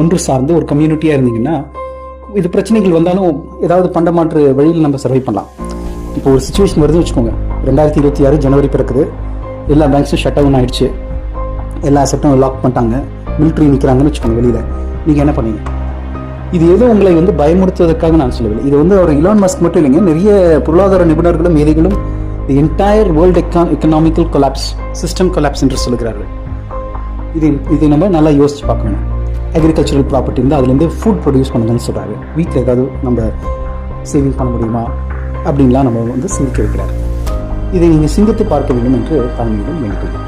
ஒன்று சார்ந்து ஒரு கம்யூனிட்டியாக இருந்தீங்கன்னா இது பிரச்சனைகள் வந்தாலும் ஏதாவது பண்டமாற்று வழியில் நம்ம சர்வை பண்ணலாம். இப்போ ஒரு சுச்சுவேஷன் வருதுன்னு வச்சுக்கோங்க, 2026 ஜனவரி பிறக்குது, எல்லா பேங்க்ஸும் ஷட் டவுன் ஆயிடுச்சு, எல்லா அசெட்டும் லாக் பண்ணிட்டாங்க, மிலிட்ரி நிற்கிறாங்கன்னு வச்சுக்கோங்க வெளியில், நீங்கள் என்ன பண்ணீங்க? இது ஏதோ உங்களை பயமுறுத்துவதற்காக நான் சொல்லவில்லை. இது அவர் இலான் மஸ்க் மட்டும் இல்லைங்க, நிறைய பொருளாதார நிபுணர்களும் மேதைகளும் the entire world economical collapse, system collapse என்று சொல்லுகிறார்கள். இதை நம்ம நல்லா யோசிச்சு பார்க்கணும். அக்ரிகல்ச்சரல் ப்ராப்பர்ட்டி இருந்தால் அதுலேருந்து ஃபுட் ப்ரொடியூஸ் பண்ணுங்கன்னு சொல்கிறாரு. வீட்டில் ஏதாவது நம்ம சேவிங் பண்ண முடியுமா அப்படின்லாம் நம்ம சிந்திக்க வைக்கிறார். இதை நீங்கள் சிந்தித்து பார்க்க வேண்டும் என்று தாழ்மையிலும் வேண்டிக்கிறேன்.